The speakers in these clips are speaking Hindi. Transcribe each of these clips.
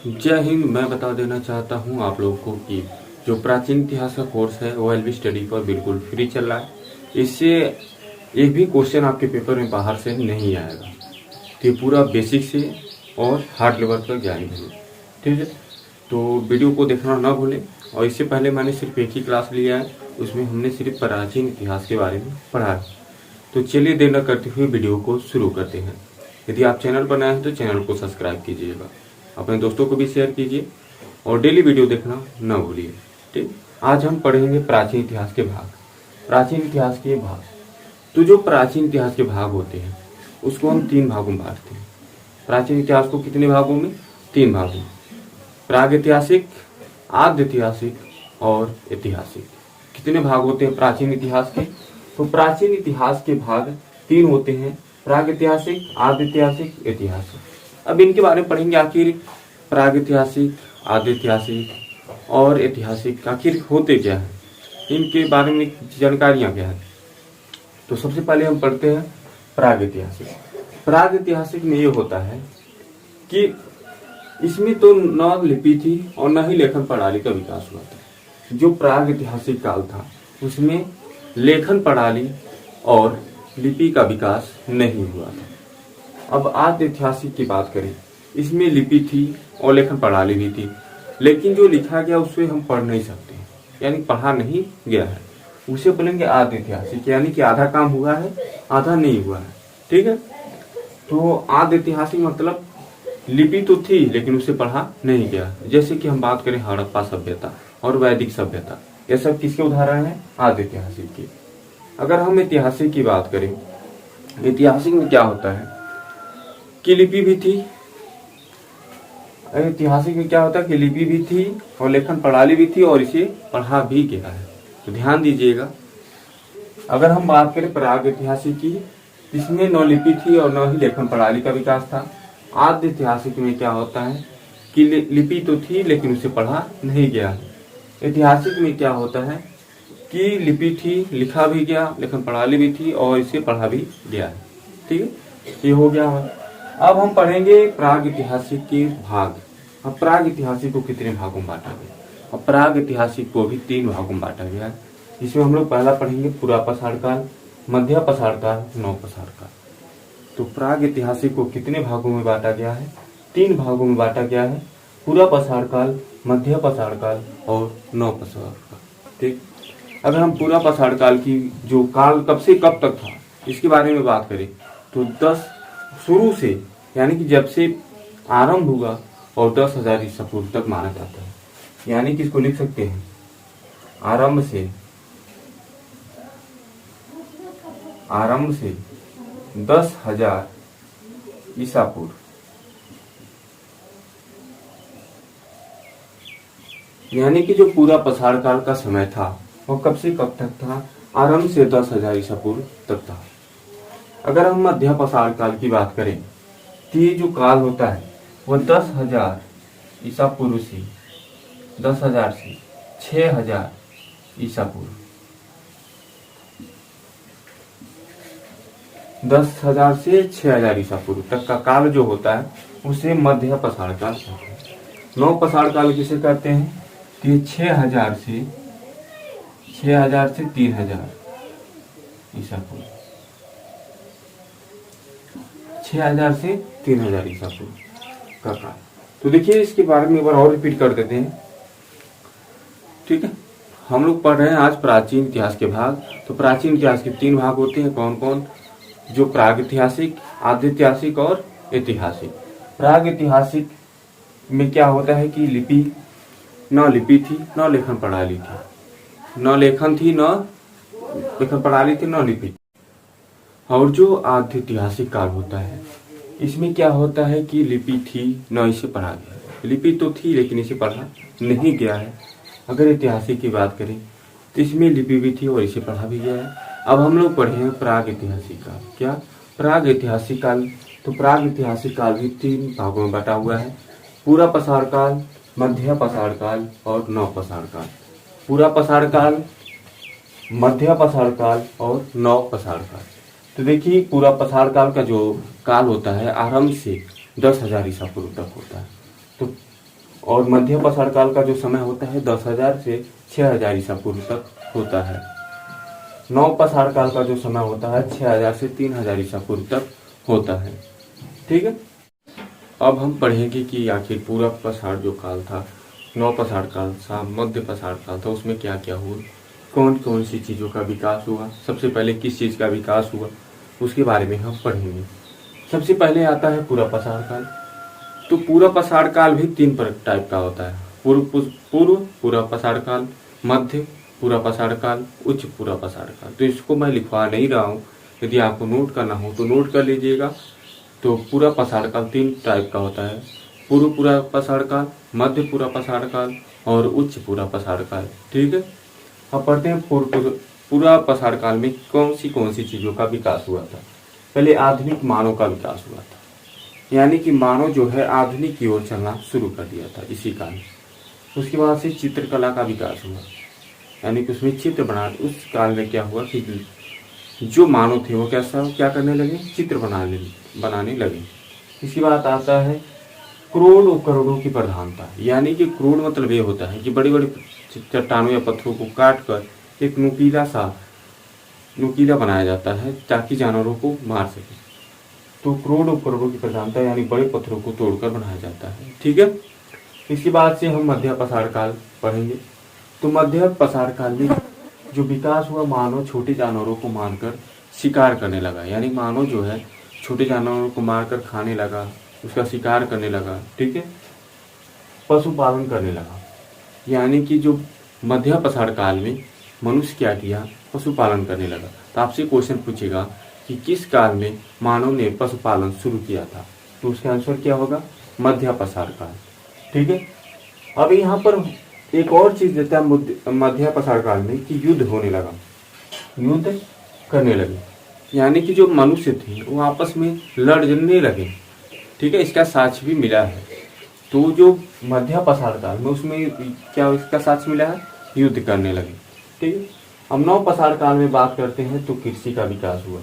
जय हिंद। मैं बता देना चाहता हूं आप लोगों को कि जो प्राचीन इतिहास का कोर्स है वो एलवी स्टडी पर बिल्कुल फ्री चल रहा है। इससे एक भी क्वेश्चन आपके पेपर में बाहर से नहीं आएगा। तो ये पूरा बेसिक से और हार्ड लेवल पर ज्ञान है। ठीक है, तो वीडियो को देखना ना भूलें। और इससे पहले मैंने सिर्फ एक ही क्लास लिया है, उसमें हमने सिर्फ प्राचीन इतिहास के बारे में पढ़ा है। तो चलिए देर न करते हुए वीडियो को शुरू करते हैं। यदि आप चैनल पर नए हैं तो चैनल को सब्सक्राइब कीजिएगा, अपने दोस्तों को भी शेयर कीजिए और डेली वीडियो देखना न भूलिए। ठीक, आज हम पढ़ेंगे प्राचीन इतिहास के भाग। प्राचीन इतिहास के भाग, तो जो प्राचीन इतिहास के भाग होते हैं उसको हम 3 भागों में बांटते हैं। प्राचीन इतिहास को कितने भागों में? 3 भागों में। प्रागैतिहासिक, आद्य ऐतिहासिक और ऐतिहासिक। कितने भाग होते हैं प्राचीन इतिहास के? तो प्राचीन इतिहास के भाग 3 होते हैं, प्रागैतिहासिक, आद्य ऐतिहासिक, ऐतिहासिक। अब इनके बारे में पढ़ेंगे, आखिर प्रागैतिहासिक, आद्य ऐतिहासिक और ऐतिहासिक आखिर होते क्या है, इनके बारे में जानकारियां क्या है। तो सबसे पहले हम पढ़ते हैं प्रागैतिहासिक। प्रागैतिहासिक में ये होता है कि इसमें तो न लिपि थी और न ही लेखन प्रणाली का विकास हुआ था। जो प्रागैतिहासिक काल था उसमें लेखन प्रणाली और लिपि का विकास नहीं हुआ था। अब आद्य ऐतिहासिक की बात करें, इसमें लिपि थी और लेखन प्रणाली भी थी, लेकिन जो लिखा गया उससे हम पढ़ नहीं सकते, यानी पढ़ा नहीं गया है, उसे बोलेंगे आद्य ऐतिहासिक। यानी कि आधा काम हुआ है, आधा नहीं हुआ है। ठीक है, तो आद्य ऐतिहासिक मतलब लिपि तो थी लेकिन उसे पढ़ा नहीं गया। जैसे कि हम बात करें हड़प्पा सभ्यता और वैदिक सभ्यता, ये सब किसके उदाहरण है? आद्य ऐतिहासिक के। अगर हम ऐतिहासिक की बात करें, ऐतिहासिक में क्या होता है कि लिपि भी थी। ऐतिहासिक में क्या होता है कि लिपि भी थी और लेखन प्रणाली भी थी और इसे पढ़ा भी गया है। तो ध्यान दीजिएगा, अगर हम बात करें प्रागैतिहासिक की, इसमें न लिपि थी और न ही लेखन प्रणाली का विकास था। आद्य ऐतिहासिक में क्या होता है कि लिपि तो थी लेकिन उसे पढ़ा नहीं गया है। ऐतिहासिक में क्या होता है कि लिपि थी, लिखा भी गया, लेखन प्रणाली भी थी और इसे पढ़ा भी गया है। ठीक है, ये हो गया है। अब हम पढ़ेंगे प्रागैतिहासिक के भाग। अब प्रागैतिहासिक को कितने भागों में बांटा गया? अब प्रागैतिहासिक को भी 3 भागों में बांटा गया है। इसमें हम लोग पहला पढ़ेंगे पुरापाषाण काल, मध्यपाषाण काल, नवपाषाण काल। तो प्रागैतिहासिक को कितने भागों में बांटा गया है? 3 भागों में बांटा गया है, पुरापाषाण काल, मध्यपाषाण काल और नवपाषाण काल। ठीक, अगर हम पुरापाषाण काल की जो काल कब से कब तक था इसके बारे में बात करें तो 10 शुरू से, यानी कि जब से आरंभ हुआ और 10,000 ईसा पूर्व तक माना जाता है। यानी कि इसको लिख सकते हैं आरंभ से 10,000 ईसा पूर्व। यानी कि जो पूरा पाषाण काल का समय था वो कब से कब तक था? आरंभ से 10,000 ईसा पूर्व तक था। अगर हम मध्यपाषाण काल की बात करें तो ये जो काल होता है वो 10,000 ईसा पूर्व से 10,000 से 6,000 ईसा पूर्व, 10,000 से 6,000 ईसा पूर्व तक का काल जो होता है उसे मध्यपाषाण काल कहते हैं। नवपाषाण काल किसे कहते हैं? तो ये 6,000 से 3,000 ईसा पूर्व, 6,000 से 3,000 ईसा पूर्व का काल। तो देखिए इसके बारे में एक बार और रिपीट कर देते हैं। ठीक है, हम लोग पढ़ रहे हैं आज प्राचीन इतिहास के भाग। तो प्राचीन इतिहास के 3 भाग होते हैं, कौन कौन? जो प्रागैतिहासिक, आद्य ऐतिहासिक और ऐतिहासिक। प्रागैतिहासिक में क्या होता है कि लिपि न लिपि थी न लेखन प्रणाली थी, न लेखन थी न लेखन प्रणाली थी न लिपि। और जो आद्य ऐतिहासिक काल होता है इसमें क्या होता है कि लिपि थी न इसे पढ़ा गया। लिपि तो थी लेकिन इसे पढ़ा नहीं गया है। अगर ऐतिहासिक की बात करें तो इसमें लिपि भी थी और इसे पढ़ा भी गया है। अब हम लोग पढ़े हैं प्रागैतिहासिक काल। क्या? प्रागैतिहासिक काल। तो प्रागैतिहासिक काल भी 3 भागों में बटा हुआ है, पुरापाषाण काल, मध्यपाषाण काल और नवपाषाण काल। पुरापाषाण काल, मध्यपाषाण काल और नवपाषाण काल। तो देखिए पुरापाषाण काल का जो काल होता है आरंभ से 10,000 ईसा पूर्व तक होता है। तो और मध्य पसार काल का जो समय होता है 10,000 से 6,000 ईसा पूर्व तक होता है। नव पसार काल का जो समय होता है 6,000 से 3,000 ईसा पूर्व तक होता है। ठीक है, अब हम पढ़ेंगे कि आखिर पूरा पसार जो काल था, नव पसार काल था, मध्य पसार काल था, उसमें क्या क्या हुआ, कौन कौन सी चीज़ों का विकास हुआ, सबसे पहले किस चीज़ का विकास हुआ, उसके बारे में हम पढ़ेंगे। सबसे पहले आता है पूरा पसार काल। तो पूरा पसार काल भी 3 टाइप का होता है, पूर्व पूरा पसार काल, मध्य पूरा पसार काल, उच्च पूरा पसार काल। तो इसको मैं लिखवा नहीं रहा हूँ, यदि आपको नोट करना हो तो नोट कर लीजिएगा। तो पूरा पसार काल 3 टाइप का होता है, पूर्व पूरा पसार काल, मध्य पूरा पसार काल और उच्च पूरा पसार काल। ठीक है, अब पढ़ते हैं पूरा पसार काल में कौन सी चीज़ों का विकास हुआ था। पहले आधुनिक मानव का विकास हुआ था, यानी कि मानव जो है आधुनिक की ओर चलना शुरू कर दिया था इसी काल। उसके बाद से चित्रकला का विकास हुआ, यानी कि उसमें चित्र बना, उस काल में क्या हुआ कि जो मानव थे वो क्या करने लगे, चित्र बनाने लगे। इसके बाद आता है क्रोड उपकरणों की प्रधानता, यानी कि क्रोड मतलब ये होता है कि बड़े बड़े चट्टानों या पत्थरों को काट कर एक नुकीला बनाया जाता है ताकि जानवरों को मार सके। तो क्रोड उपकरणों की प्रधानता यानी बड़े पत्थरों को तोड़कर बनाया जाता है। ठीक है, इसके बाद से हम मध्य पसार काल पढ़ेंगे। तो मध्य पसार काल में जो विकास हुआ, मानव छोटे जानवरों को मारकर शिकार करने लगा, यानी मानव जो है छोटे जानवरों को मारकर खाने लगा, उसका शिकार करने लगा। ठीक है, पशुपालन करने लगा, यानी कि जो मध्य पसार काल में मनुष्य क्या किया, पशुपालन करने लगा। तो आपसे क्वेश्चन पूछेगा कि किस काल में मानव ने पशुपालन शुरू किया था, तो उसका आंसर क्या होगा, मध्य पसार काल। ठीक है, अब यहाँ पर एक और चीज देता है मध्य पसार काल में कि युद्ध होने लगा, युद्ध करने लगे, यानी कि जो मनुष्य थे वो आपस में लड़ने लगे। ठीक है, इसका साक्ष्य भी मिला है। तो जो मध्य पसार काल में उसमें क्या इसका साक्ष्य मिला है, युद्ध करने लगे। ठीक है, अब नव पसार काल में बात करते हैं तो कृषि का विकास हुआ।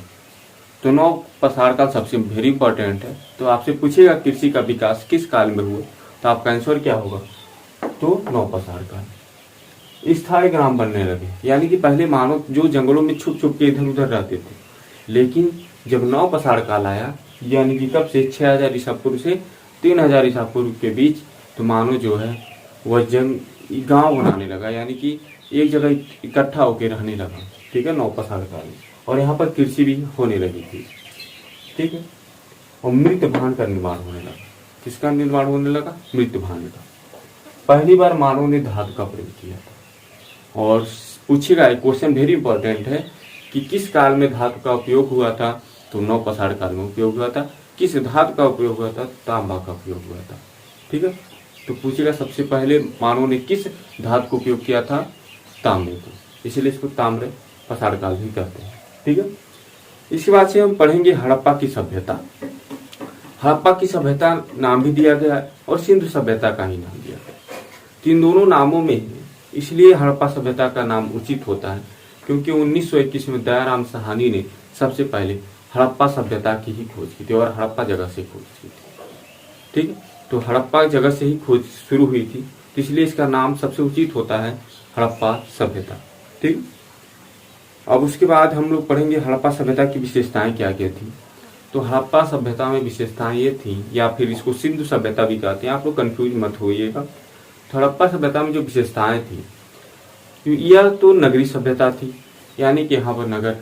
तो नव पसार काल सबसे वेरी इंपॉर्टेंट है। तो आपसे पूछेगा कृषि का विकास किस काल में हुआ, तो आपका आंसर क्या होगा, तो नव पसार काल। स्थायी ग्राम बनने लगे, यानी कि पहले मानव जो जंगलों में छुप छुप के इधर उधर रहते थे, लेकिन जब नव पसार काल आया, यानी कि कब से 6,000 ईसा पूर्व से 3,000 ईसा पूर्व के बीच, तो मानव जो है वह गांव बनाने लगा, यानी कि एक जगह इकट्ठा होकर रहने लगा। ठीक है, नव पसार काल में, और यहाँ पर कृषि भी होने लगी थी। ठीक है, और मृत भांड का निर्माण होने लगा। किसका निर्माण होने लगा, मृत भांड का। पहली बार मानव ने धातु का प्रयोग किया था। और पूछेगा, एक क्वेश्चन वेरी इंपॉर्टेंट है कि किस काल में धातु का उपयोग हुआ था, तो नव पसार काल में उपयोग हुआ था। किस धातु का उपयोग हुआ था, तांबा का उपयोग हुआ था। ठीक है, तो पूछेगा सबसे पहले मानव ने किस धातु को उपयोग किया था, तांबे को, इसीलिए इसको ताम्र पसार काल भी कहते हैं। ठीक है, इसके बाद से हम पढ़ेंगे हड़प्पा की सभ्यता। हड़प्पा की सभ्यता नाम भी दिया गया है और सिंधु सभ्यता का ही नाम दिया गया। इन दोनों नामों में इसलिए हड़प्पा सभ्यता का नाम उचित होता है क्योंकि 1921 में दयाराम साहनी ने सबसे पहले हड़प्पा सभ्यता की ही खोज की थी और हड़प्पा जगह से खोज की थी। ठीक है, तो हड़प्पा जगह से ही खोज शुरू हुई थी, तो इसलिए इसका नाम सबसे उचित होता है हड़प्पा सभ्यता। ठीक, अब उसके बाद हम लोग पढ़ेंगे हड़प्पा सभ्यता की विशेषताएं क्या क्या थी। तो हड़प्पा सभ्यता में विशेषताएं ये थी, या फिर इसको सिंधु सभ्यता भी कहते हैं, आप लोग कंफ्यूज मत होइएगा। तो हड़प्पा सभ्यता में जो विशेषताएं थी, यह तो नगरी सभ्यता थी, यानी कि यहाँ पर नगर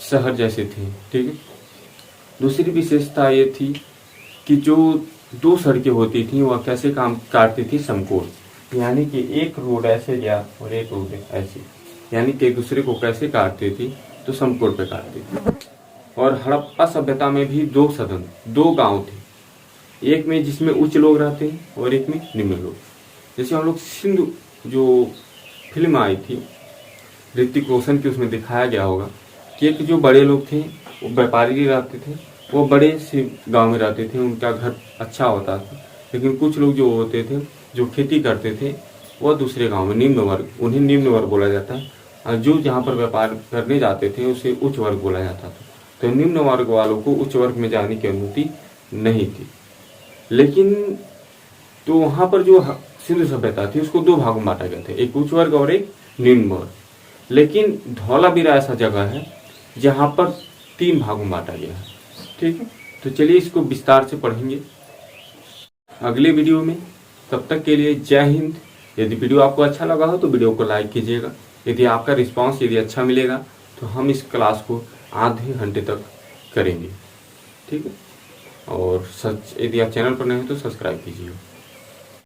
शहर जैसे थे। ठीक है, दूसरी विशेषता ये थी कि जो 2 सड़कें होती थी वह कैसे काम काटती थी, समकोण, यानी कि एक रोड ऐसे गया और एक रोड ऐसे, यानी कि एक दूसरे को कैसे काटती थी, तो समकोण पे काटती थी। और हड़प्पा सभ्यता में भी 2 सदन, 2 गांव थे, एक में जिसमें उच्च लोग रहते हैं और एक में निम्न लोग। जैसे हम लोग सिंधु जो फिल्म आई थी ऋतिक रोशन की, उसमें दिखाया गया होगा कि एक जो बड़े लोग थे वो व्यापारी रहते थे, वो बड़े से गांव में रहते थे, उनका घर अच्छा होता था। लेकिन कुछ लोग जो होते थे जो खेती करते थे वो दूसरे गांव में निम्न वर्ग, उन्हें निम्न वर्ग बोला जाता है, और जो जहाँ पर व्यापार करने जाते थे उसे उच्च वर्ग बोला जाता था। तो निम्न वर्ग वालों को उच्च वर्ग में जाने की अनुमति नहीं थी। लेकिन तो वहां पर जो सिंधु सभ्यता थी उसको दो भागों में बांटा गया था, एक उच्च वर्ग और एक निम्न वर्ग। लेकिन धौलावीरा ऐसा जगह है जहां पर 3 भागों में बांटा गया है। ठीक है, तो चलिए इसको विस्तार से पढ़ेंगे अगले वीडियो में। तब तक के लिए जय हिंद। यदि वीडियो आपको अच्छा लगा हो तो वीडियो को लाइक कीजिएगा। यदि आपका रिस्पांस यदि अच्छा मिलेगा तो हम इस क्लास को आधे घंटे तक करेंगे। ठीक है, और यदि आप चैनल पर नए हैं तो सब्सक्राइब कीजिए।